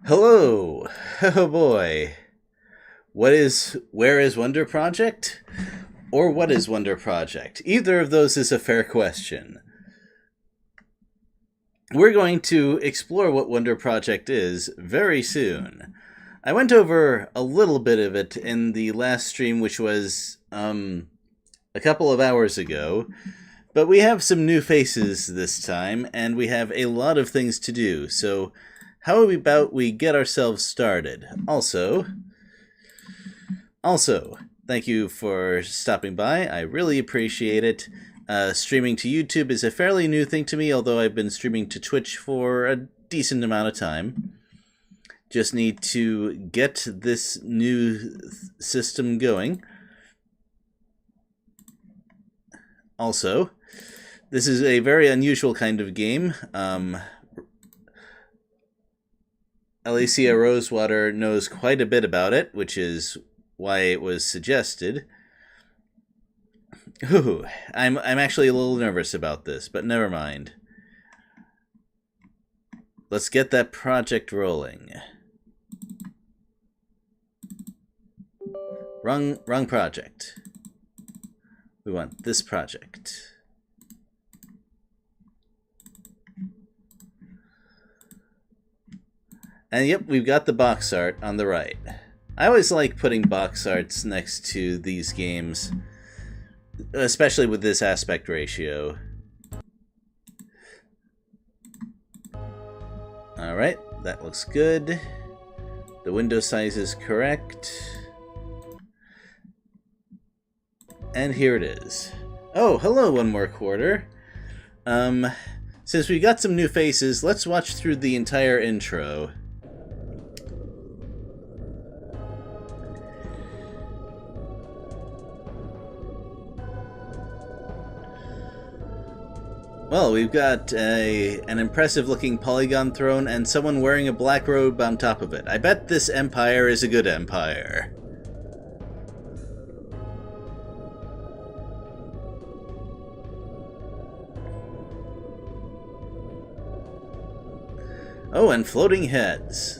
Hello! Oh boy. Where is Wonder Project? Or what is Wonder Project? Either of those is a fair question. We're going to explore what Wonder Project is very soon. I went over a little bit of it in the last stream, which was, a couple of hours ago, but we have some new faces this time, and we have a lot of things to do, so how about we get ourselves started? Also, thank you for stopping by. I really appreciate it. Streaming to YouTube is a fairly new thing to me, although I've been streaming to Twitch for a decent amount of time. Just need to get this new system going. Also, this is a very unusual kind of game. Alicia Rosewater knows quite a bit about it, which is why it was suggested. Ooh, I'm actually a little nervous about this, but never mind. Let's get that project rolling. Wrong project. We want this project. And yep, we've got the box art on the right. I always like putting box arts next to these games, especially with this aspect ratio. Alright, that looks good. The window size is correct. And here it is. Oh, hello, One More Quarter. Since we got some new faces, let's watch through the entire intro. Well, we've got an impressive-looking polygon throne and someone wearing a black robe on top of it. I bet this empire is a good empire. Oh, and floating heads.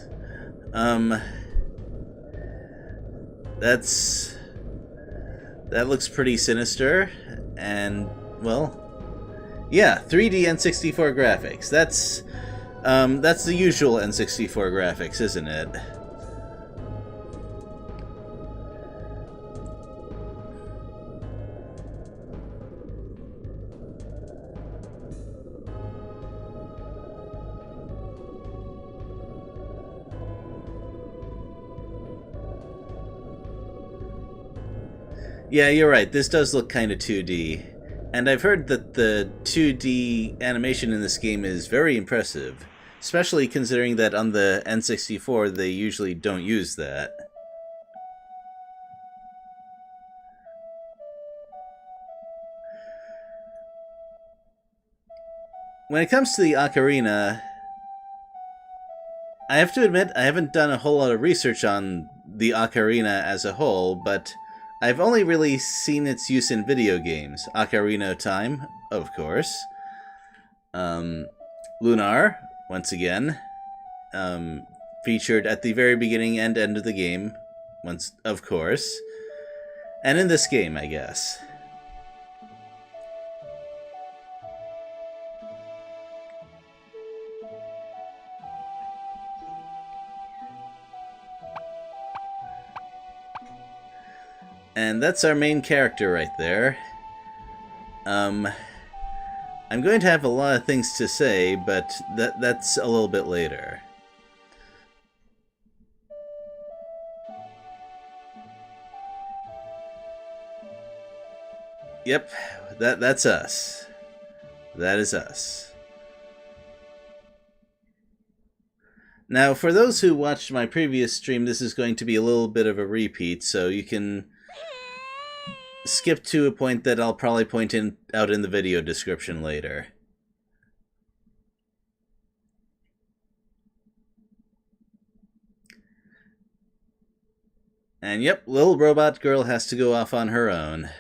That looks pretty sinister, and, well, yeah, 3D N64 graphics. That's the usual N64 graphics, isn't it? Yeah, you're right. This does look kind of 2D. And I've heard that the 2D animation in this game is very impressive, especially considering that on the N64 they usually don't use that. When it comes to the ocarina, I have to admit I haven't done a whole lot of research on the ocarina as a whole, but I've only really seen its use in video games. Ocarina of Time, of course. Lunar, once again. Featured at the very beginning and end of the game, once, of course. And in this game, I guess. And that's our main character right there. I'm going to have a lot of things to say, but that's a little bit later. Yep, that's us. That is us. Now, for those who watched my previous stream, this is going to be a little bit of a repeat, so you can skip to a point that I'll probably point out in the video description later. And yep, little robot girl has to go off on her own.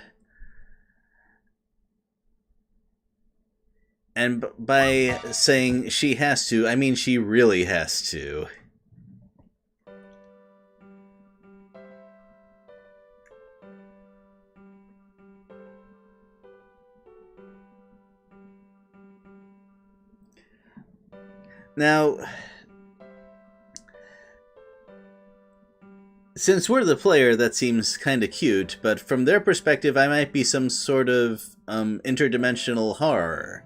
And by saying she has to, I mean she really has to. Now, since we're the player, that seems kind of cute, but from their perspective, I might be some sort of interdimensional horror.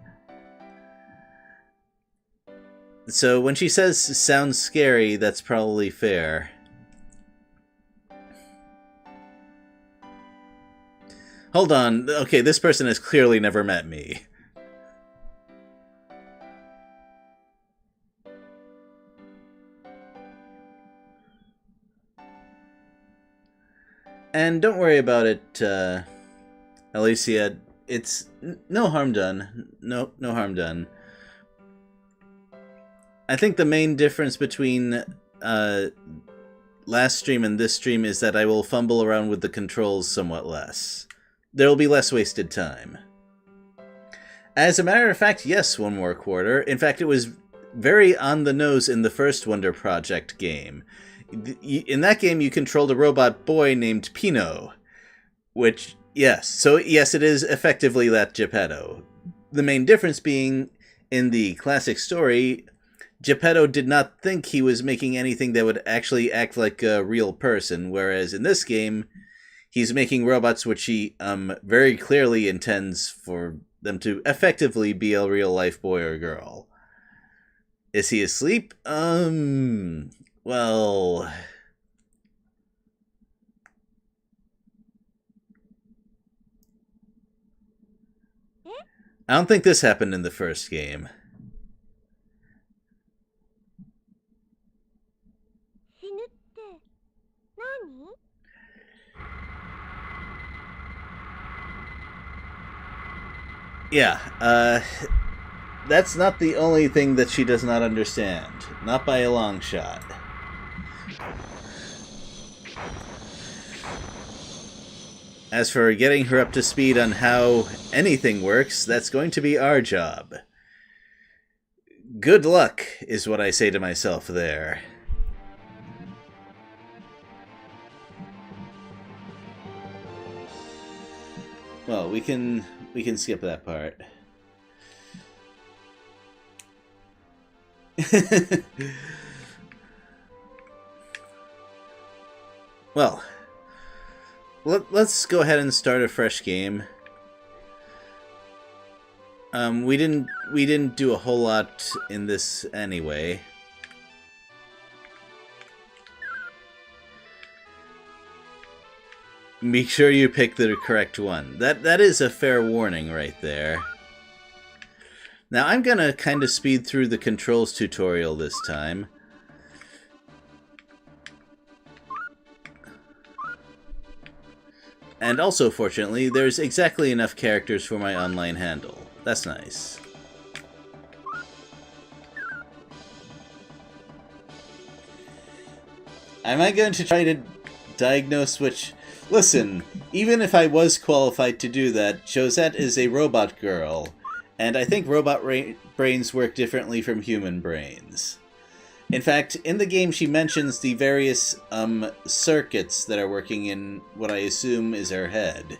So when she says sounds scary, that's probably fair. Hold on. Okay, this person has clearly never met me. And don't worry about it, Alicia. It's no harm done. No harm done. I think the main difference between last stream and this stream is that I will fumble around with the controls somewhat less. There will be less wasted time. As a matter of fact, yes, one more quarter. In fact, it was very on the nose in the first Wonder Project game. In that game, you controlled a robot boy named Pino. Which, yes. So, yes, it is effectively that Geppetto. The main difference being, in the classic story, Geppetto did not think he was making anything that would actually act like a real person, whereas in this game, he's making robots which he very clearly intends for them to effectively be a real-life boy or girl. Is he asleep? Well... I don't think this happened in the first game. Yeah, that's not the only thing that she does not understand. Not by a long shot. As for getting her up to speed on how anything works, that's going to be our job. Good luck, is what I say to myself there. Well, we can skip that part. Well, let's go ahead and start a fresh game. We didn't do a whole lot in this anyway. Make sure you pick the correct one. That is a fair warning right there. Now I'm gonna kind of speed through the controls tutorial this time. And also, fortunately, there's exactly enough characters for my online handle. That's nice. Am I going to try to diagnose which... Listen, even if I was qualified to do that, Josette is a robot girl, and I think robot brains work differently from human brains. In fact, in the game she mentions the various circuits that are working in what I assume is her head.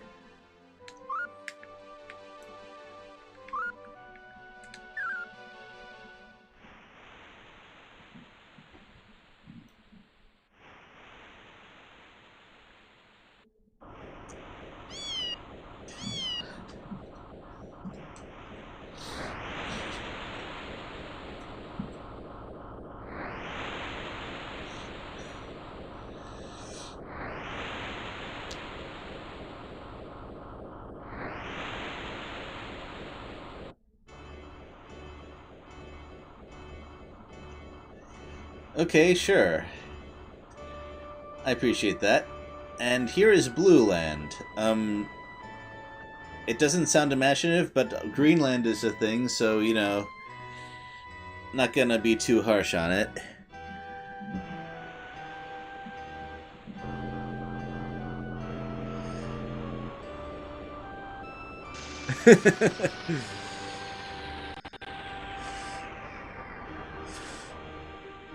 Okay, sure. I appreciate that. And here is Blue Land. It doesn't sound imaginative, but Greenland is a thing, so, you know, not gonna be too harsh on it.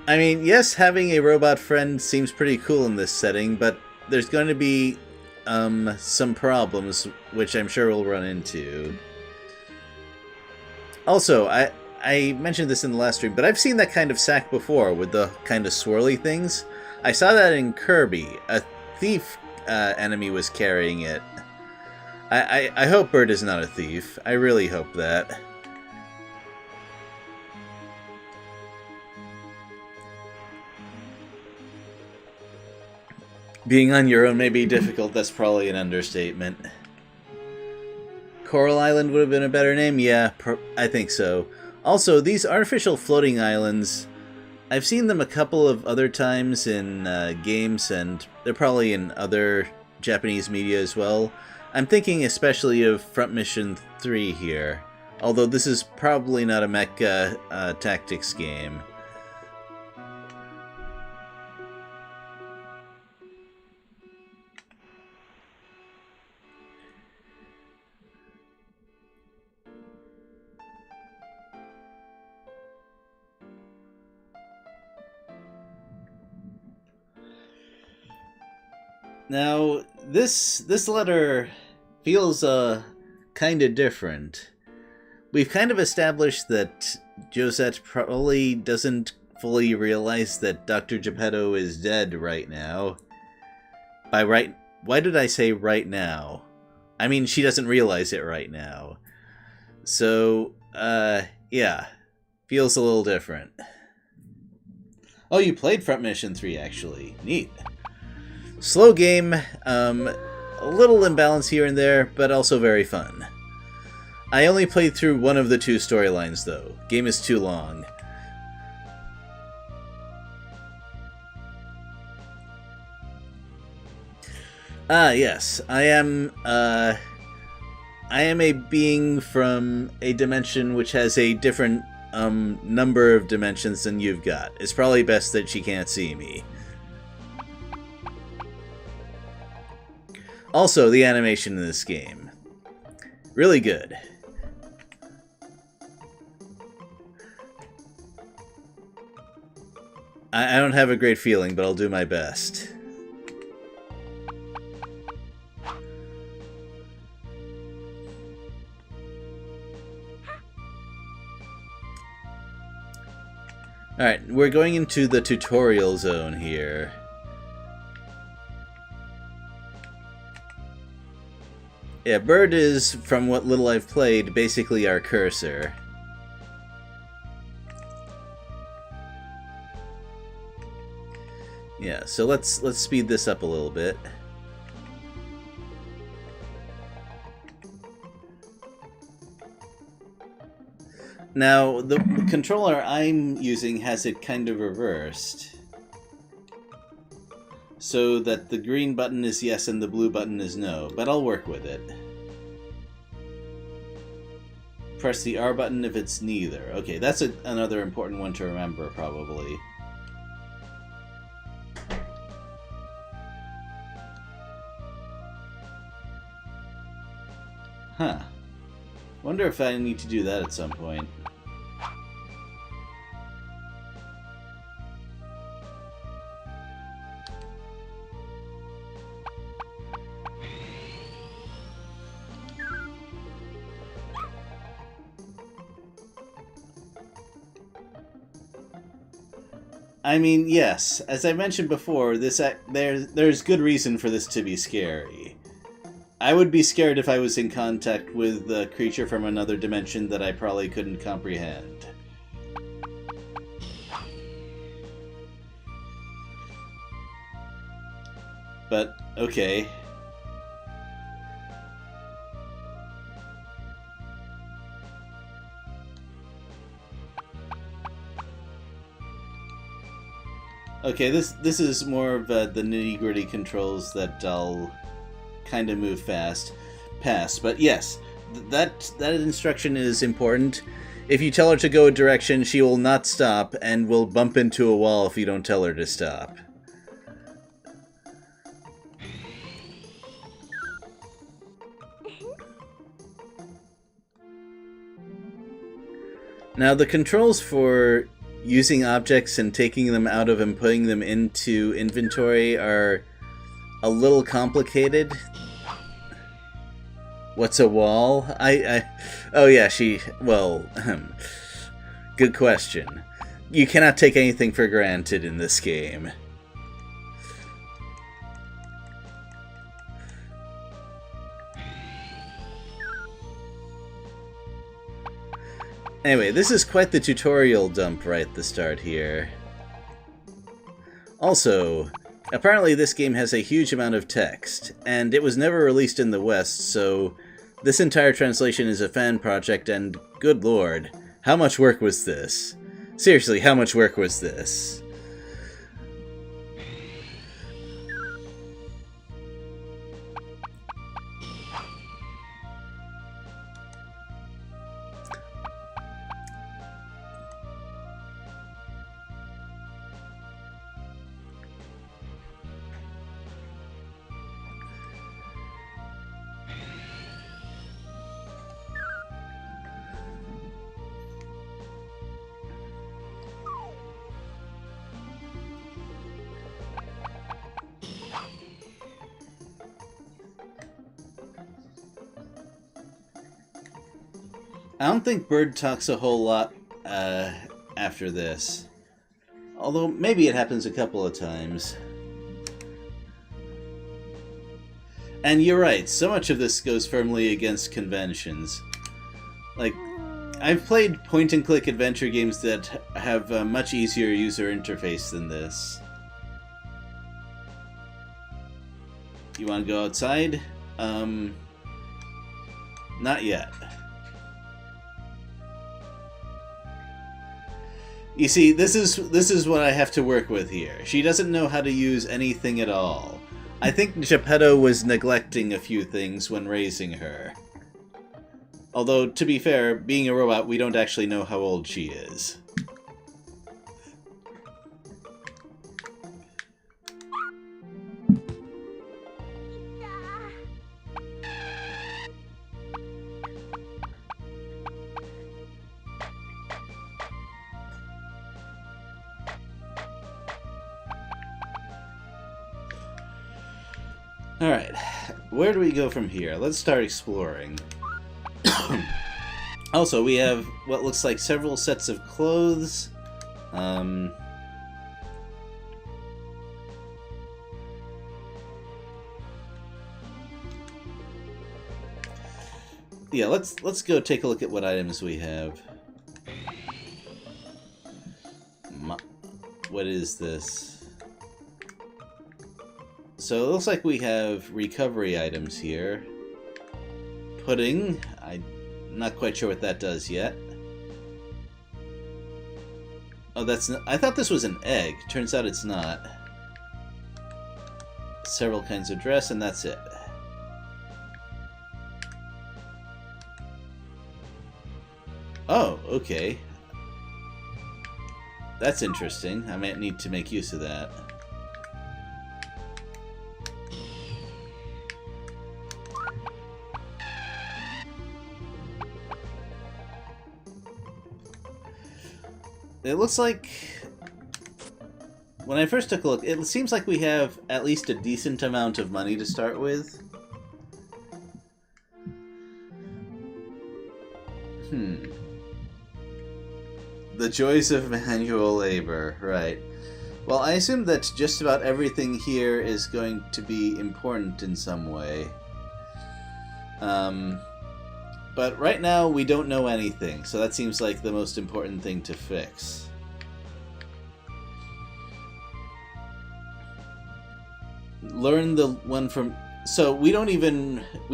I mean, yes, having a robot friend seems pretty cool in this setting, but there's going to be some problems, which I'm sure we'll run into. Also, I mentioned this in the last stream, but I've seen that kind of sack before with the kind of swirly things. I saw that in Kirby. A thief enemy was carrying it. I hope Bird is not a thief. I really hope that. Being on your own may be difficult, that's probably an understatement. Coral Island would have been a better name? Yeah, I think so. Also, these artificial floating islands, I've seen them a couple of other times in games, and they're probably in other Japanese media as well. I'm thinking especially of Front Mission 3 here, although this is probably not a mecha tactics game. Now, this letter feels kind of different. We've kind of established that Josette probably doesn't fully realize that Dr. Geppetto is dead right now. Why did I say right now? I mean, she doesn't realize it right now. So, yeah. Feels a little different. Oh, you played Front Mission 3, actually. Neat. Slow game, a little imbalance here and there, but also very fun. I only played through one of the two storylines, though. Game is too long. Ah, yes. I am a being from a dimension which has a different, number of dimensions than you've got. It's probably best that she can't see me. Also, the animation in this game. Really good. I don't have a great feeling, but I'll do my best. Alright, we're going into the tutorial zone here. Yeah, Bird is, from what little I've played, basically our cursor. Yeah, so let's speed this up a little bit. Now, the controller I'm using has it kind of reversed. So that the green button is yes and the blue button is no, but I'll work with it. Press the R button if it's neither. Okay, that's another important one to remember, probably. Huh. Wonder if I need to do that at some point. I mean, yes. As I mentioned before, there's good reason for this to be scary. I would be scared if I was in contact with a creature from another dimension that I probably couldn't comprehend. But, okay. Okay, this is more of the nitty-gritty controls that I'll kind of move past. But yes, that instruction is important. If you tell her to go a direction, she will not stop and will bump into a wall if you don't tell her to stop. Now, the controls for using objects and taking them out of and putting them into inventory are a little complicated. What's a wall? Oh yeah, well, Good question. You cannot take anything for granted in this game. Anyway, this is quite the tutorial dump right at the start here. Also, apparently this game has a huge amount of text, and it was never released in the West, so this entire translation is a fan project, and good lord, how much work was this? Seriously, how much work was this? I don't think Bird talks a whole lot after this. Although, maybe it happens a couple of times. And you're right, so much of this goes firmly against conventions. Like, I've played point-and-click adventure games that have a much easier user interface than this. You want to go outside? Not yet. You see, this is what I have to work with here. She doesn't know how to use anything at all. I think Geppetto was neglecting a few things when raising her. Although, to be fair, being a robot, we don't actually know how old she is. Alright, where do we go from here? Let's start exploring. Also, we have what looks like several sets of clothes. Yeah, let's go take a look at what items we have. What is this? So it looks like we have recovery items here. Pudding. I'm not quite sure what that does yet. Oh, that's not, I thought this was an egg. Turns out it's not. Several kinds of dress, and that's it. Oh, okay. That's interesting. I might need to make use of that. It looks like, when I first took a look, it seems like we have at least a decent amount of money to start with. The joys of manual labor, right. Well, I assume that just about everything here is going to be important in some way. But right now, we don't know anything, so that seems like the most important thing to fix. Learn the one from... So, we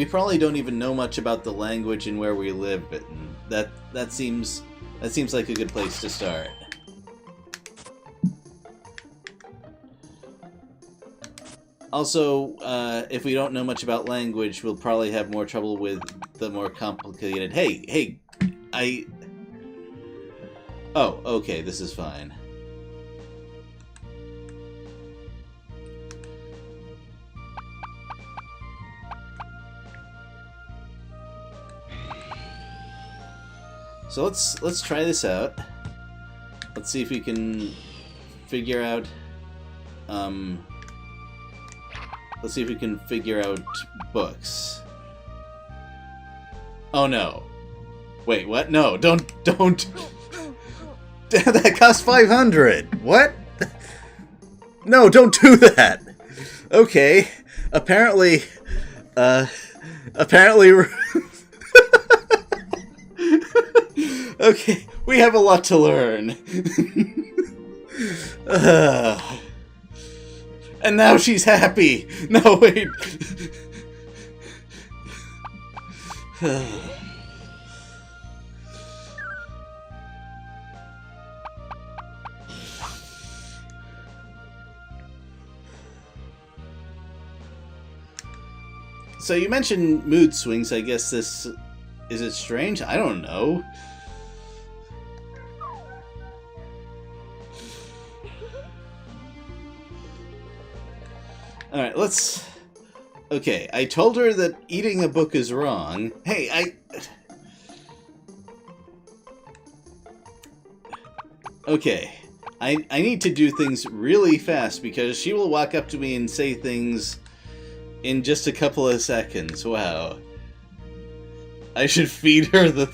probably don't even know much about the language and where we live, but that seems like a good place to start. Also, if we don't know much about language, we'll probably have more trouble with the more complicated... Hey, Oh, okay, this is fine. So let's try this out. Let's see if we can figure out... Let's see if we can figure out books. Oh no. Wait, what? No, don't. That cost 500. What? No, don't do that. Okay. Apparently, apparently, okay, we have a lot to learn. And now she's happy. No, wait. So you mentioned mood swings. I guess this... Is it strange? I don't know. Alright, let's... Okay, I told her that eating a book is wrong. Hey, Okay, I need to do things really fast because she will walk up to me and say things in just a couple of seconds. Wow. I should feed her the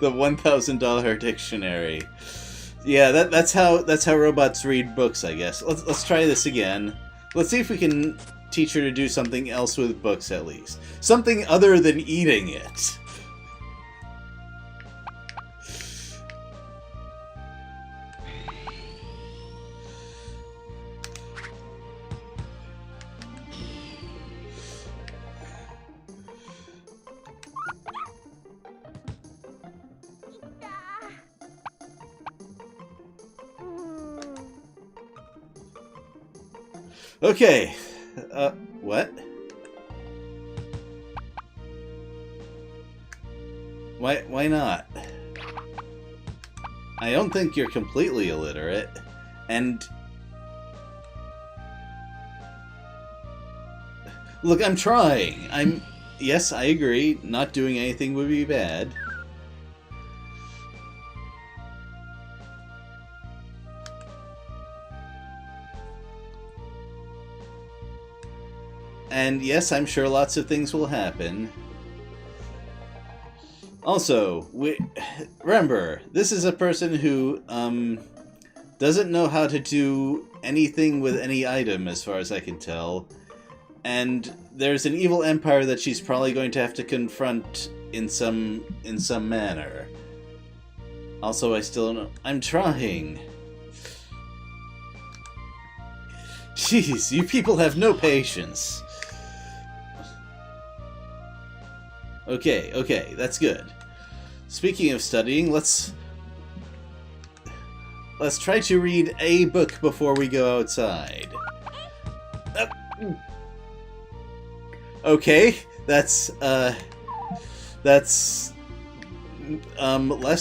$1,000 dictionary. Yeah, that's how robots read books, I guess. Let's try this again. Let's see if we can teach her to do something else with books at least. Something other than eating it. Okay. What? Why not? I don't think you're completely illiterate. And... Look, I'm trying. Yes, I agree. Not doing anything would be bad. And yes, I'm sure lots of things will happen. Also, remember, this is a person who, doesn't know how to do anything with any item, as far as I can tell. And there's an evil empire that she's probably going to have to confront in some manner. Also, I still don't know. I'm trying. Jeez, you people have no patience. Okay, that's good. Speaking of studying, let's try to read a book before we go outside. Okay, that's less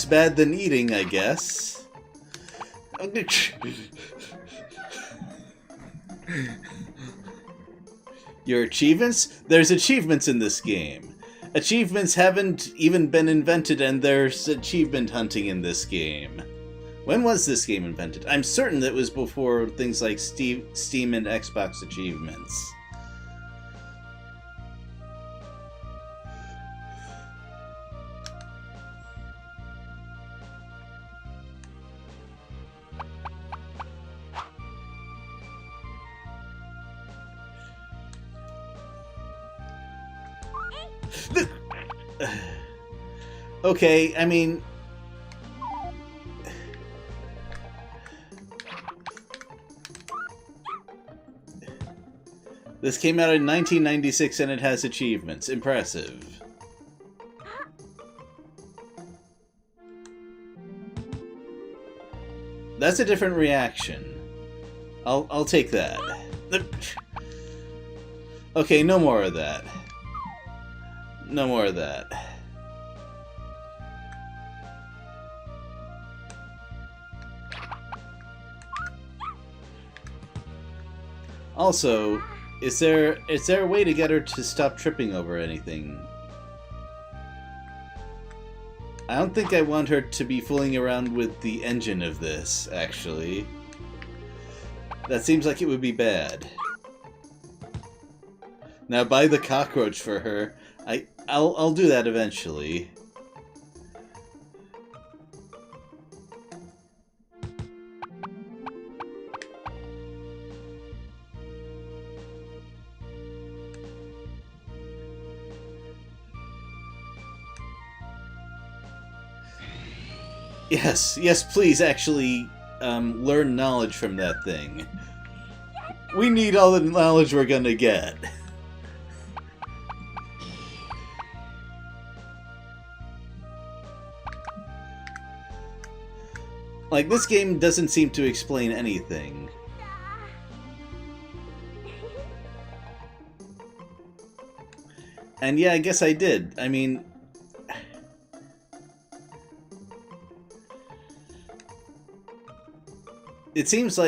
bad than eating, I guess. Your achievements? There's achievements in this game. Achievements haven't even been invented, and there's achievement hunting in this game. When was this game invented? I'm certain that it was before things like Steam and Xbox achievements. Okay, I mean... This came out in 1996 and it has achievements. Impressive. That's a different reaction. I'll take that. Okay, no more of that. No more of that. Also, is there a way to get her to stop tripping over anything? I don't think I want her to be fooling around with the engine of this, actually. That seems like it would be bad. Now buy the cockroach for her. I'll do that eventually. Yes, yes, please actually learn knowledge from that thing. We need all the knowledge we're gonna get. Like, this game doesn't seem to explain anything. And yeah, I guess I did. I mean... It seemed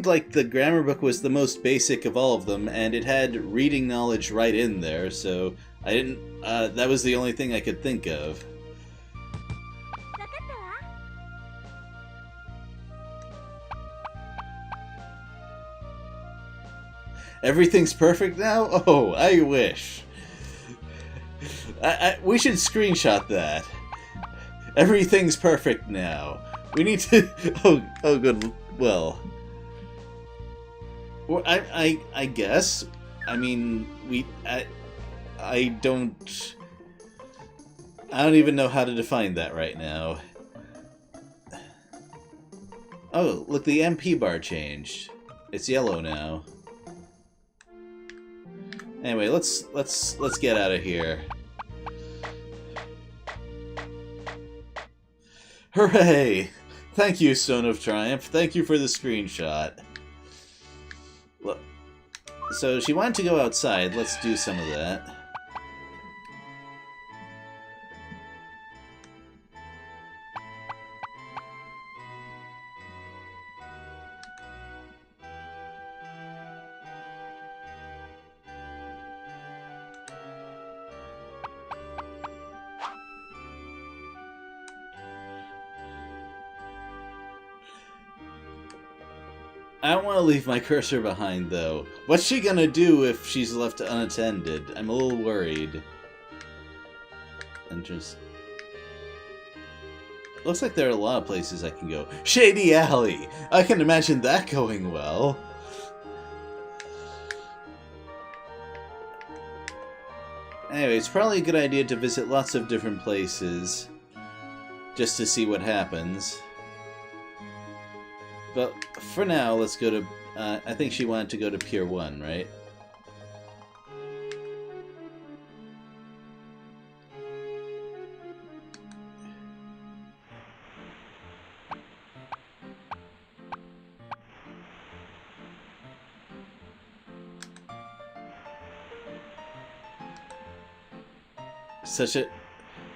like the grammar book was the most basic of all of them, and it had reading knowledge right in there, so I didn't... that was the only thing I could think of. Everything's perfect now? Oh, I wish. We should screenshot that. Everything's perfect now. We need to... Oh, good. Well, I guess. I mean, I don't even know how to define that right now. Oh, look, the MP bar changed. It's yellow now. Anyway, let's get out of here. Hooray! Thank you, Stone of Triumph. Thank you for the screenshot. Look, so she wanted to go outside. Let's do some of that. I don't want to leave my cursor behind, though. What's she gonna do if she's left unattended? I'm a little worried. Entrance. Looks like there are a lot of places I can go. Shady Alley! I can imagine that going well. Anyway, it's probably a good idea to visit lots of different places. Just to see what happens. But for now, let's go to... I think she wanted to go to Pier 1, right?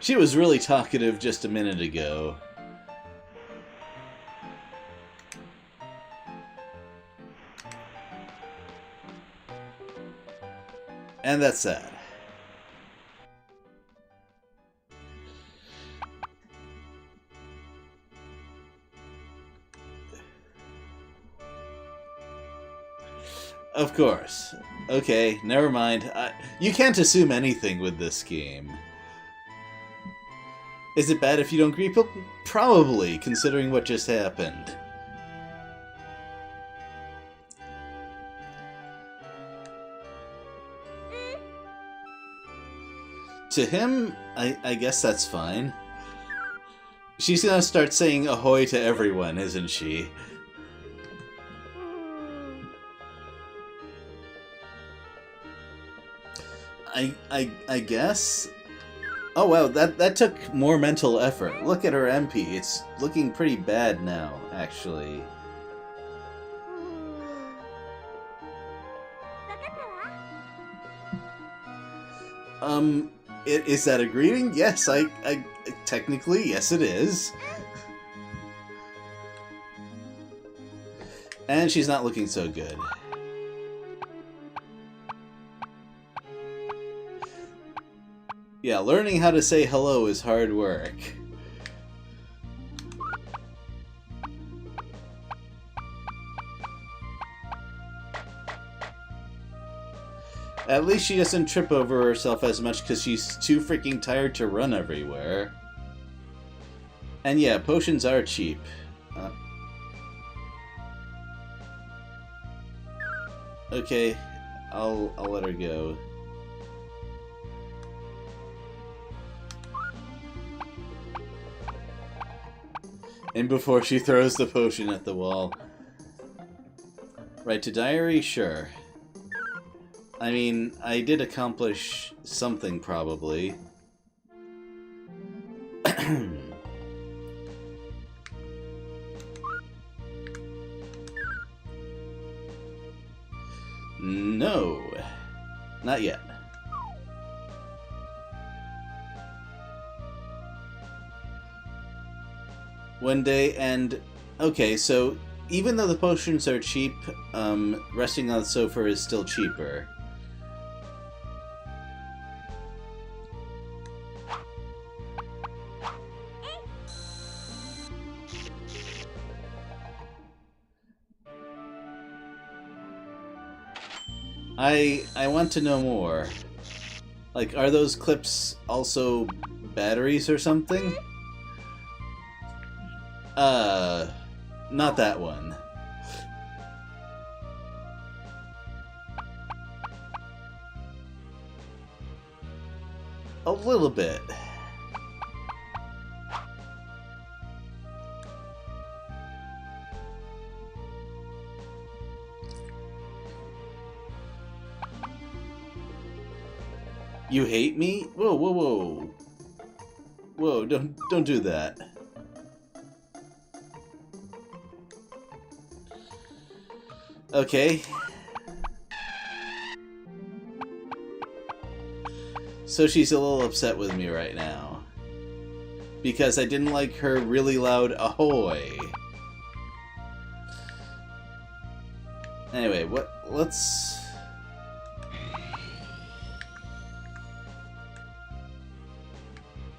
She was really talkative just a minute ago. And that's that. Of course. Okay, never mind. You can't assume anything with this game. Is it bad if you don't greet people? Probably, considering what just happened. To him, I guess that's fine. She's gonna start saying ahoy to everyone, isn't she? I guess? Oh wow, that took more mental effort. Look at her MP. It's looking pretty bad now, actually. Is that a greeting? Yes, I technically, yes it is. And she's not looking so good. Yeah, learning how to say hello is hard work. At least she doesn't trip over herself as much because she's too freaking tired to run everywhere. And yeah, potions are cheap. Okay, I'll let her go. And before she throws the potion at the wall. Right to diary? Sure. I mean, I did accomplish something, probably. No. Not yet. One day, and... Okay, so even though the potions are cheap, resting on the sofa is still cheaper. I want to know more. Like, are those clips also batteries or something? Not that one. A little bit. You hate me? Whoa, whoa, whoa. Whoa, don't do that. Okay. So she's a little upset with me right now. Because I didn't like her really loud ahoy. Anyway, let's...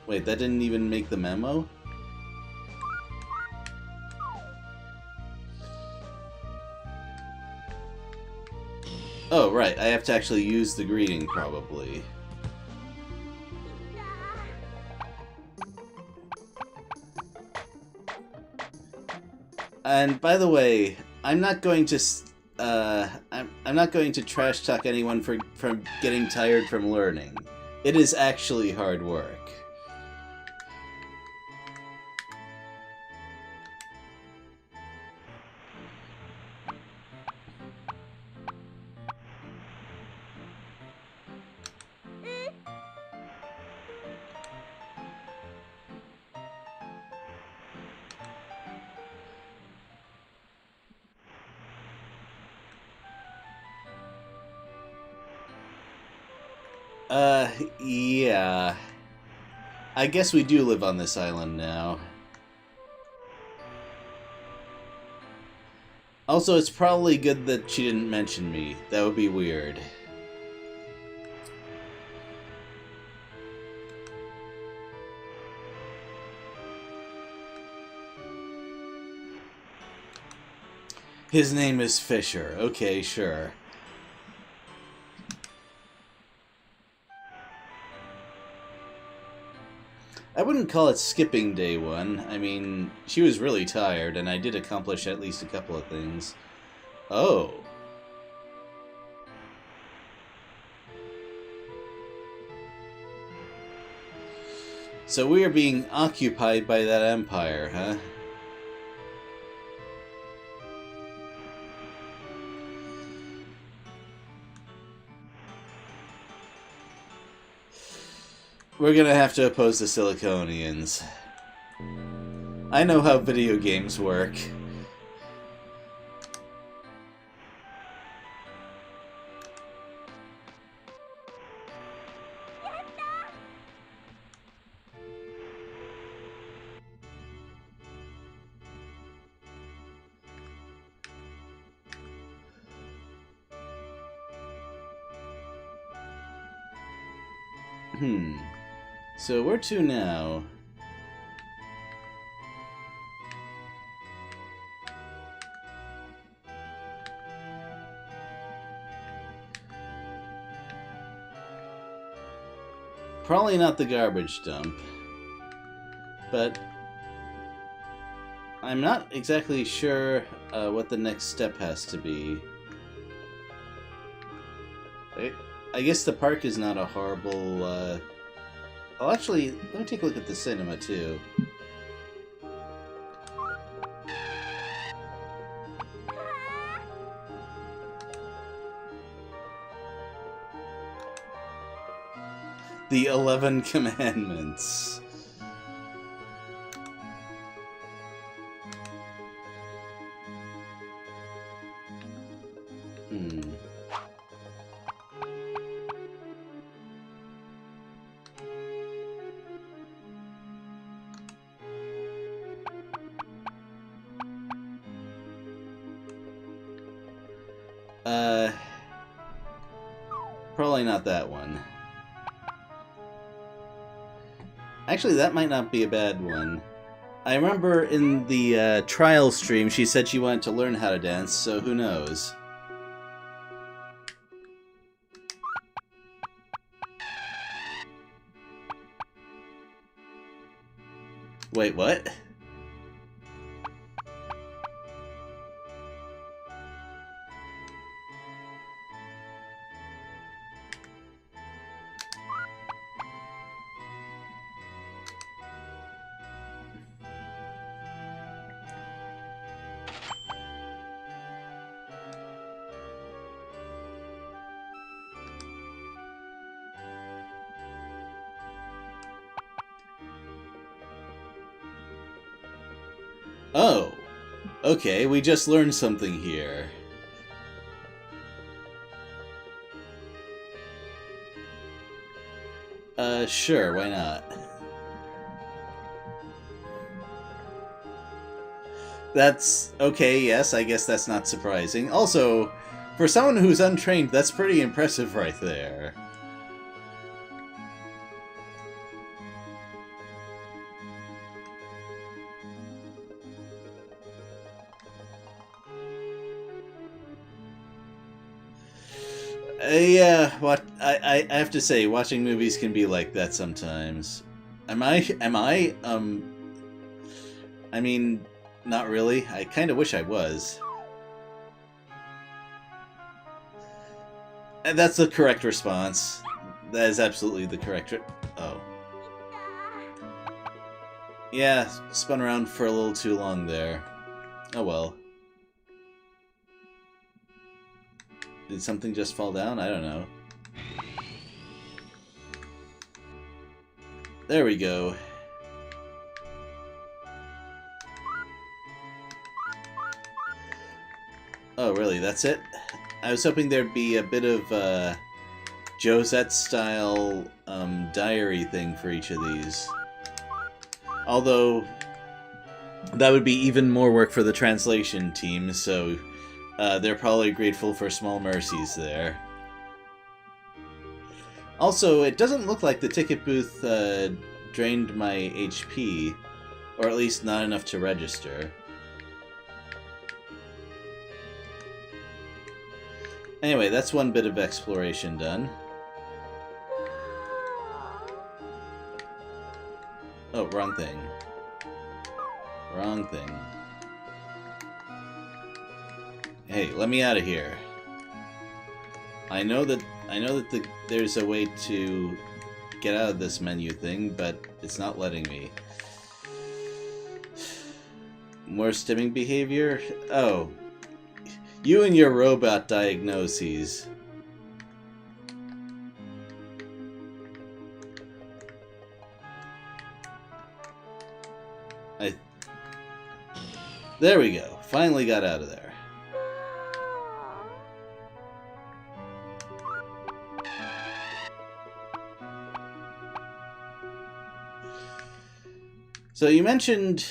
Wait, that didn't even make the memo? Oh, right, I have to actually use the greeting, probably. And by the way, I'm not going to I'm not going to trash talk anyone for getting tired from learning. It is actually hard work. Yeah. I guess we do live on this island now. Also, it's probably good that she didn't mention me. That would be weird. His name is Fisher. Okay, sure. I wouldn't call it skipping day one. I mean, she was really tired, and I did accomplish at least a couple of things. Oh. So we are being occupied by that empire, huh? We're gonna have to oppose the Siliconians. I know how video games work. So where to now? Probably not the garbage dump. But I'm not exactly sure what the next step has to be. I guess the park is not a horrible... Oh, actually, let me take a look at the cinema, too. The 11 Commandments. Hmm. Probably not that one. Actually, that might not be a bad one. I remember in the trial stream, she said she wanted to learn how to dance, so who knows? Wait, what? Oh, okay, we just learned something here. Sure, why not? That's okay, yes, I guess that's not surprising. Also, for someone who's untrained, that's pretty impressive right there. Yeah, what I have to say, watching movies can be like that sometimes. Am I? I mean, not really. I kind of wish I was. And that's the correct response. That is absolutely the correct. Oh. Yeah, spun around for a little too long there. Oh well. Did something just fall down? I don't know. There we go. Oh, really? That's it? I was hoping there'd be a bit of Josette-style diary thing for each of these. Although, that would be even more work for the translation team, so they're probably grateful for small mercies there. Also, it doesn't look like the ticket booth drained my HP, or at least not enough to register. Anyway, that's one bit of exploration done. Oh, wrong thing. Wrong thing. Hey, let me out of here. I know that there's a way to get out of this menu thing, but it's not letting me. More stimming behavior? Oh. You and your robot diagnoses. There we go. Finally got out of there. So you mentioned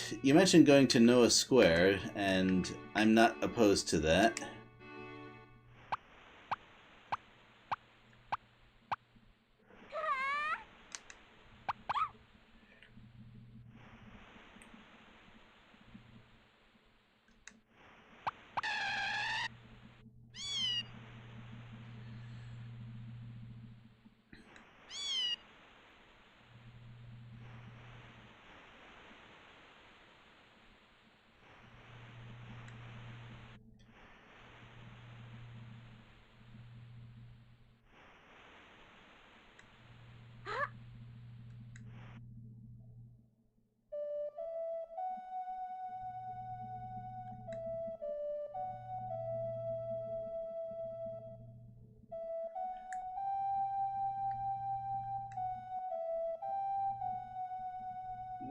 going to Noah Square, and I'm not opposed to that.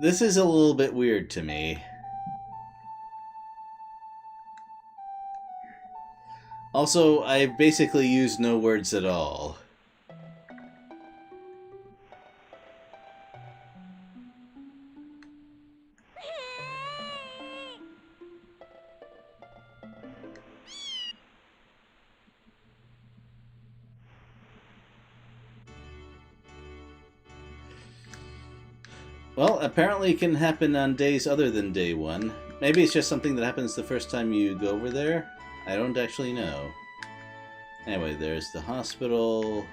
This is a little bit weird to me. Also, I basically used no words at all. Well, apparently it can happen on days other than day one. Maybe it's just something that happens the first time you go over there? I don't actually know. Anyway, there's the hospital.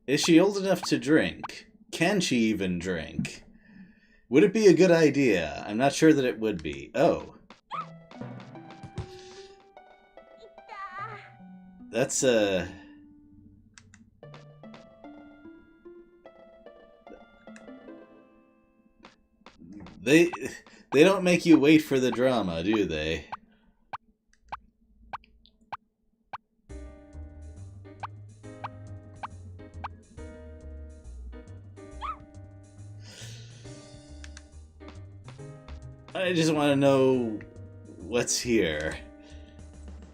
Is she old enough to drink? Can she even drink? Would it be a good idea? I'm not sure that it would be. Oh. That's, They don't make you wait for the drama, do they? I just want to know what's here.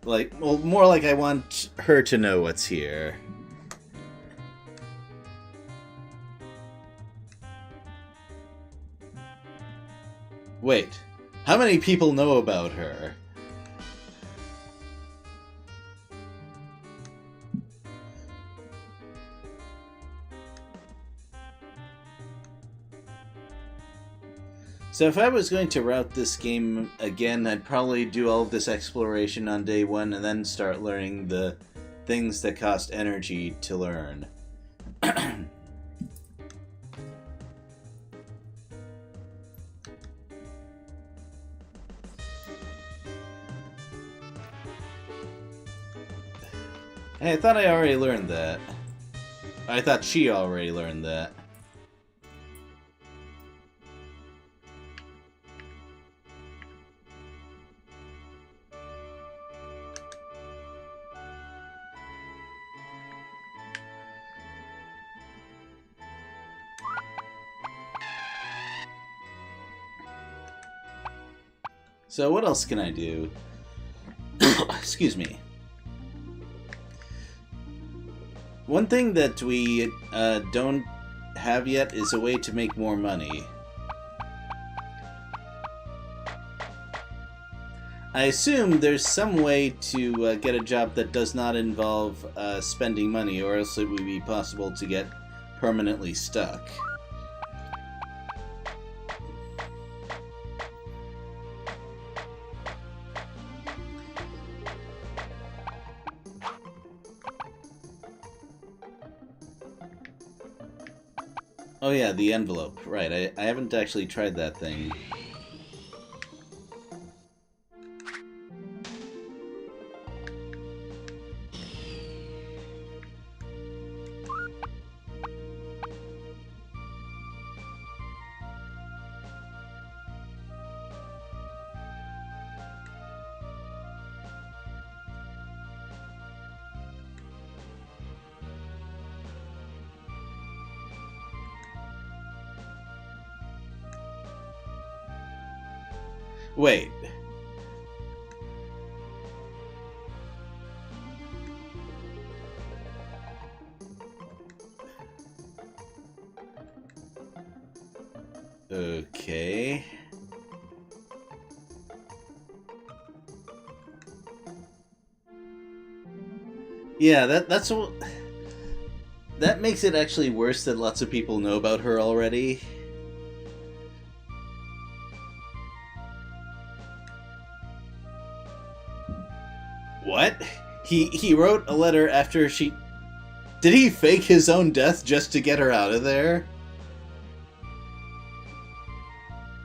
Like, well, more like I want her to know what's here. Wait, how many people know about her? So if I was going to route this game again, I'd probably do all of this exploration on day one and then start learning the things that cost energy to learn. Hey, I thought I already learned that. I thought she already learned that. So what else can I do? Excuse me. One thing that we don't have yet is a way to make more money. I assume there's some way to get a job that does not involve spending money, or else it would be possible to get permanently stuck. Oh yeah, the envelope. Right, I haven't actually tried that thing. Wait. Okay. Yeah, that's what... That makes it actually worse that lots of people know about her already. What? He wrote a letter after she... Did he fake his own death just to get her out of there?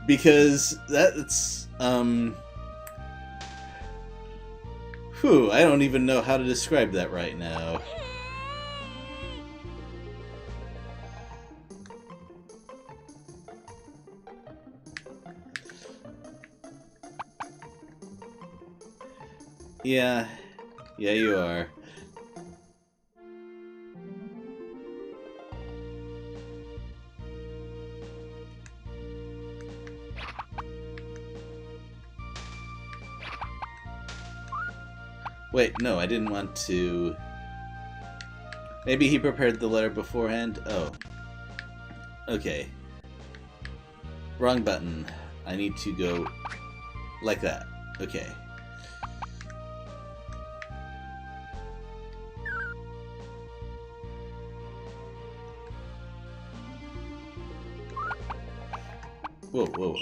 Because that's, Whew, I don't even know how to describe that right now. Yeah. Yeah, you are. Wait, no, I didn't want to... Maybe he prepared the letter beforehand? Oh. Okay. Wrong button. I need to go like that. Okay. Whoa, whoa.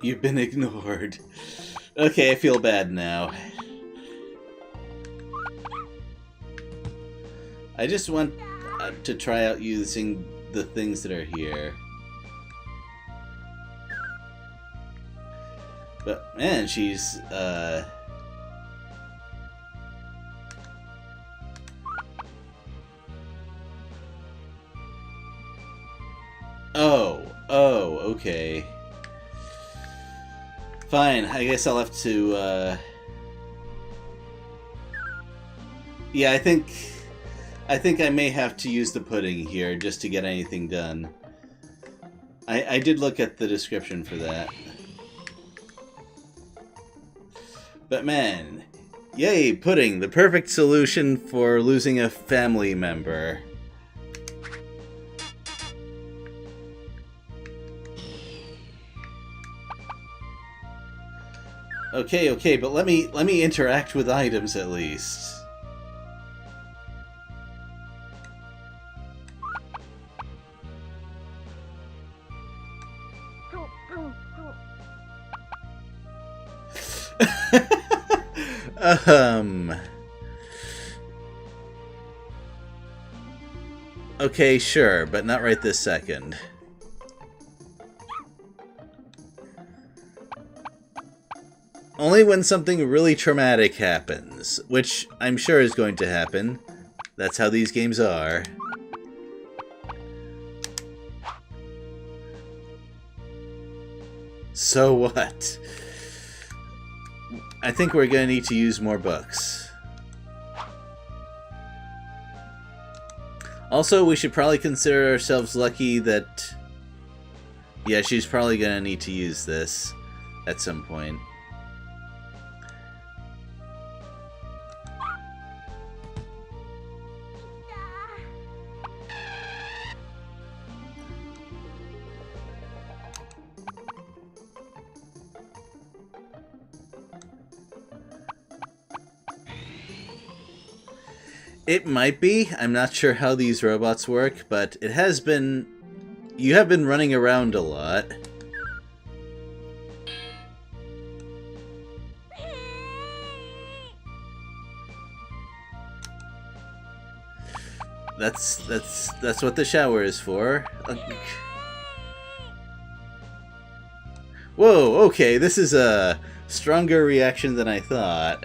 You've been ignored. Okay, I feel bad now. I just want to try out using the things that are here. But, man, she's, Oh, okay. Fine, I guess I'll have to, Yeah, I think I may have to use the pudding here just to get anything done. I did look at the description for that. But man, yay, pudding, the perfect solution for losing a family member. Okay, but let me interact with items at least. Okay, sure, but not right this second. Only when something really traumatic happens, which I'm sure is going to happen. That's how these games are. So what? I think we're gonna need to use more books. Also, we should probably consider ourselves lucky that... Yeah, she's probably gonna need to use this at some point. It might be. I'm not sure how these robots work, but it has been... You have been running around a lot. That's what the shower is for. Whoa, okay, this is a stronger reaction than I thought.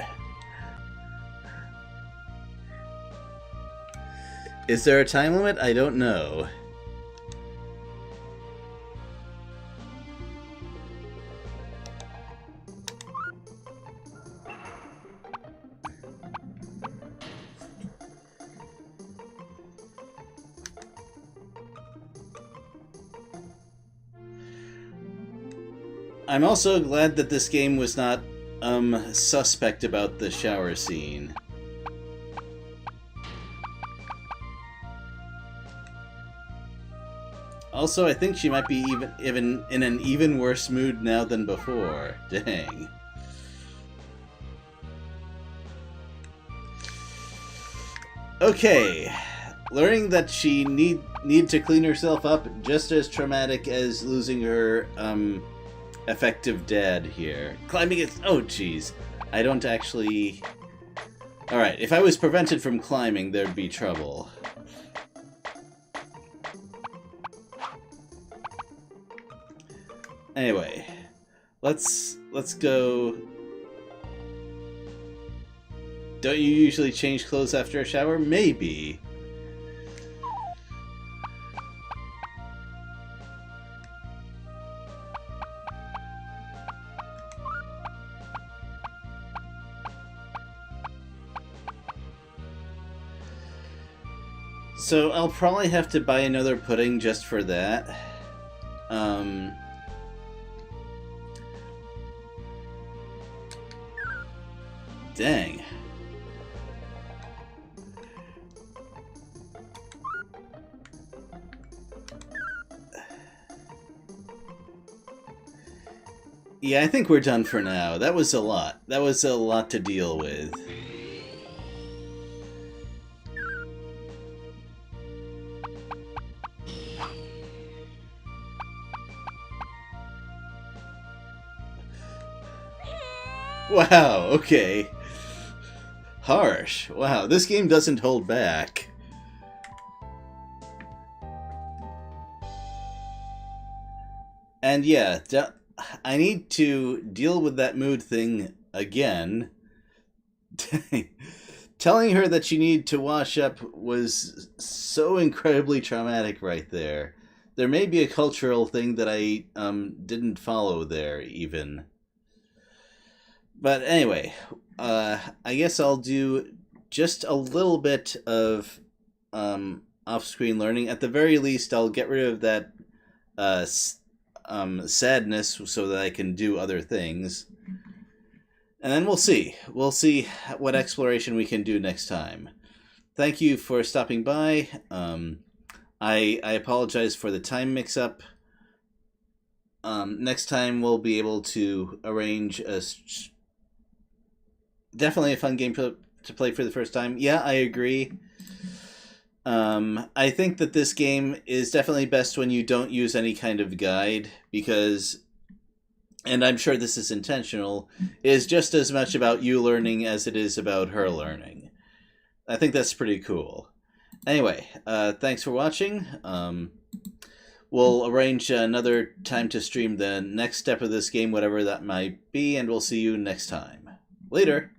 Is there a time limit? I don't know. I'm also glad that this game was not, suspect about the shower scene. Also, I think she might be even in an even worse mood now than before. Dang. Okay. Learning that she need to clean herself up, just as traumatic as losing her, effective dad here. Climbing it... Oh, jeez. I don't actually... Alright, if I was prevented from climbing, there'd be trouble. Anyway, let's go. Don't you usually change clothes after a shower? Maybe. So I'll probably have to buy another pudding just for that. Dang. Yeah, I think we're done for now. That was a lot. That was a lot to deal with. Wow, okay. Harsh. Wow, this game doesn't hold back. And yeah, I need to deal with that mood thing again. Telling her that she needed to wash up was so incredibly traumatic right there. There may be a cultural thing that I didn't follow there, even. But anyway, I guess I'll do just a little bit of off-screen learning. At the very least, I'll get rid of that sadness so that I can do other things. And then we'll see. We'll see what exploration we can do next time. Thank you for stopping by. I apologize for the time mix-up. Next time we'll be able to arrange definitely a fun game to play for the first time. Yeah, I agree. I think that this game is definitely best when you don't use any kind of guide, because, and I'm sure this is intentional, is just as much about you learning as it is about her learning. I think that's pretty cool. Anyway, thanks for watching. We'll arrange another time to stream the next step of this game, whatever that might be, and we'll see you next time. Later!